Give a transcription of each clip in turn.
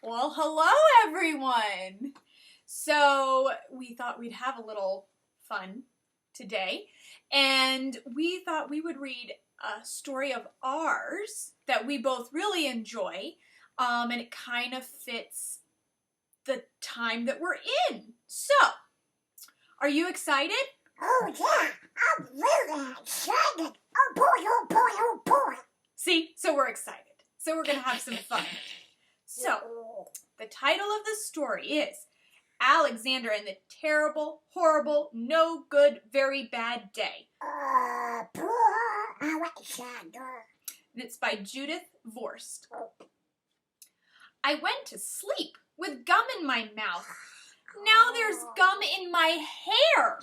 Well, hello everyone! So, we thought we'd have a little fun today, and we thought we would read a story of ours that we both really enjoy, and it kind of fits the time that we're in. So, are you excited? Oh yeah, I'm really excited. Oh boy, oh boy, oh boy. See, so we're excited. So we're going to have some fun. So, the title of the story is Alexander and the Terrible, Horrible, No Good, Very Bad Day. Poor Alexander. And it's by Judith Vorst. I went to sleep with gum in my mouth. Now there's gum in my hair.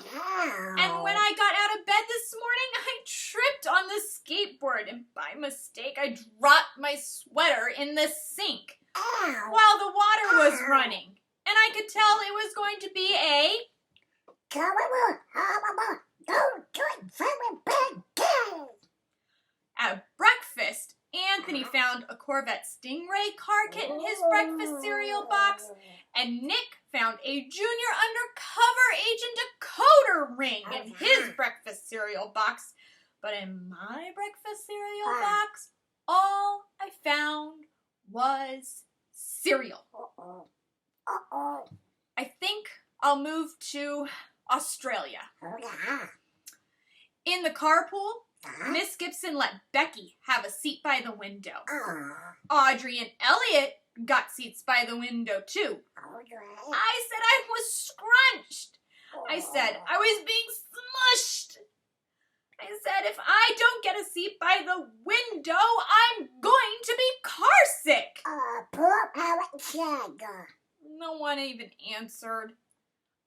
And when I got out of bed this morning, I tripped on the skateboard and by mistake I dropped my sweater in the sink while the water was running. And I could tell it was going to be a terrible, horrible, no good, very bad day. At breakfast, Anthony found a Corvette Stingray car kit in his breakfast cereal box, and Nick found a junior undercover agent decoder ring in his breakfast cereal box. But in my breakfast cereal box, all I found was cereal. I think I'll move to Australia. In the carpool, Miss Gibson let Becky have a seat by the window. Audrey and Elliot got seats by the window too. I said I was scrunched. I said I was being smushed. I said if I don't get a seat by the window, I'm going to be carsick. Poor Alexander. No one even answered.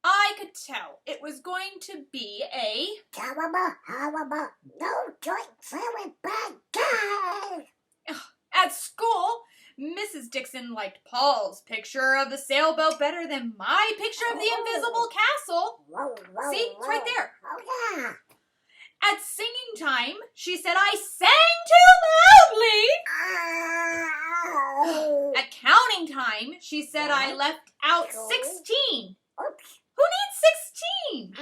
I could tell it was going to be a terrible, horrible, no good, very bad day. At school, Mrs. Dixon liked Paul's picture of the sailboat better than my picture of the invisible castle. See, it's right there. Oh yeah. At singing time, she said I sang too loudly. At counting time, she said I left out 16. Oops. Who needs 16?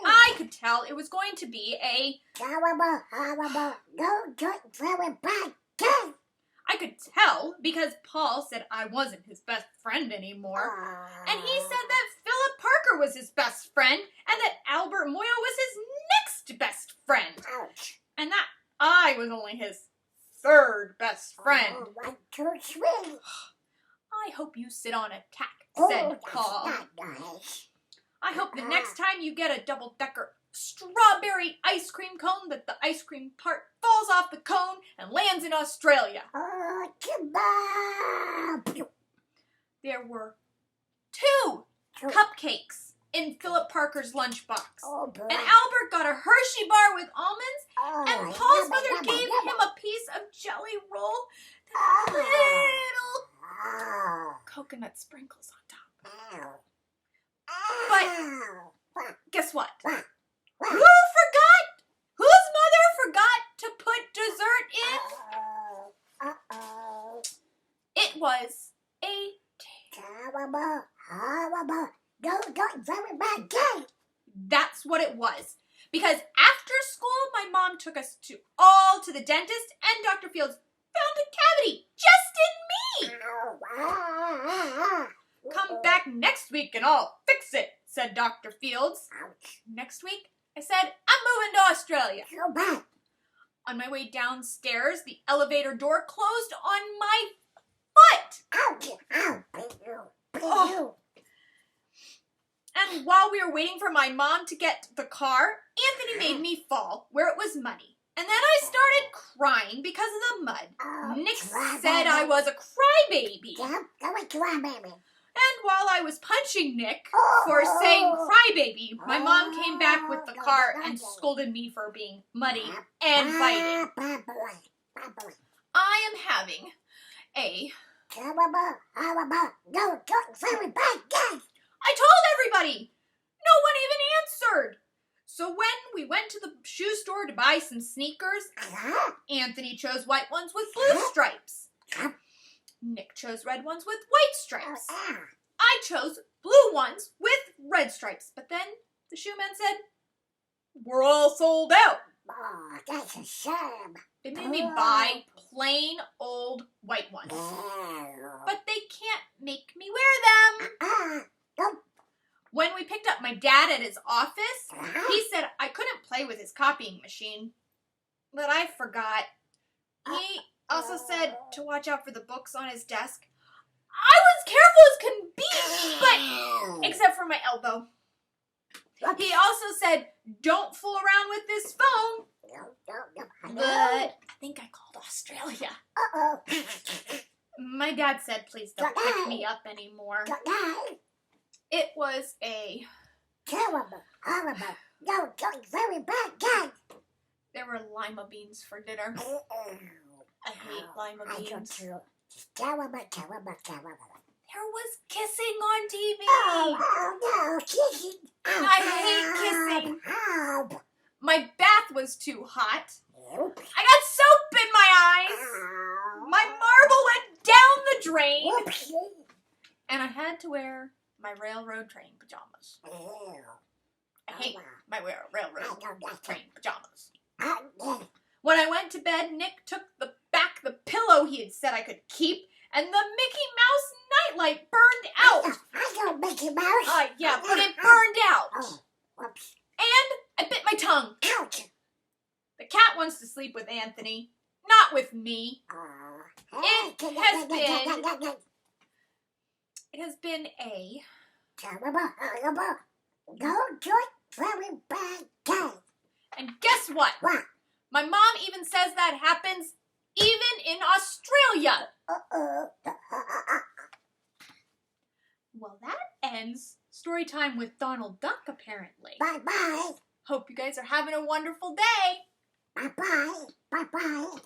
I could tell it was going to be a terrible, horrible, no good, very bad day. I could tell because Paul said I wasn't his best friend anymore. And he said that Philip Parker was his best friend and that Albert Moyle was his next best friend. Ouch. And that I was only his third best friend. Oh, 1, 2, 3. I hope you sit on a tack, Oh, said that's Paul. not nice. I hope the next time you get a double-decker strawberry ice cream cone that the ice cream part falls off the cone and lands in Australia. Oh, kebab. There were 2 cupcakes in Philip Parker's lunchbox. Oh, boy. And Albert got a Hershey bar with almonds, Oh, and Paul's yummy, mother yummy, gave yummy. him a piece of jelly roll with little Oh. coconut sprinkles on top. Ow. But Ow. guess what? What? Who forgot? Whose mother forgot to put dessert in? Uh-oh. It was a Terrible, horrible, no good, very bad day. That's what it was. Because after school, my mom took us all to the dentist, and Dr. Fields found a cavity just in me. Ow. Come back next week and I'll fix it, said Dr. Fields. Ouch. Next week, I said, I'm moving to Australia. Go back. On my way downstairs, the elevator door closed on my foot. Ouch. Ow. Boo. Oh. And while we were waiting for my mom to get the car, Anthony made me fall where it was muddy. And then I started crying because of the mud. Oh, Nick crybaby. said I was a crybaby. Yep, go and crybaby. And while I was punching Nick for saying crybaby, my mom came back with the car and scolded me for being muddy and fighting. I am having a Terrible, horrible, no good, very bad day. I told everybody! No one even answered! So when we went to the shoe store to buy some sneakers, Anthony chose white ones with blue stripes. Nick chose red ones with white stripes. Ah. I chose blue ones with red stripes. But then the shoe man said, we're all sold out. Oh, that's a shame. They made me buy plain old white ones. Oh. But they can't make me wear them. Ah. When we picked up my dad at his office, he said I couldn't play with his copying machine. But I forgot. He also said to watch out for the books on his desk. I was careful as can be, but except for my elbow. He also said, don't fool around with this phone. But I think I called Australia. Uh-oh. My dad said, please don't pick me up anymore. It was a... Terrible, horrible, no, very bad guy. There were lima beans for dinner. I hate lima beans. Terrible. There was kissing on TV. Oh, no, kissing. I hate kissing. Help. My bath was too hot. Help. I got soap in my eyes. My marble went down the drain. Whoopsie. And I had to wear my railroad train pajamas. I hate my railroad train pajamas. When I went to bed, Nick took back the pillow he had said I could keep, and the Mickey Mouse nightlight burned out. I know Mickey Mouse. Yeah, but it burned out. Oh, whoops. And I bit my tongue. Ouch. The cat wants to sleep with Anthony, not with me. It has been a terrible, horrible, no good, very bad day. And guess what? What? My mom even says that happens even in Australia. Well, that ends story time with Donald Duck, apparently. Bye-bye. Hope you guys are having a wonderful day. Bye-bye. Bye-bye.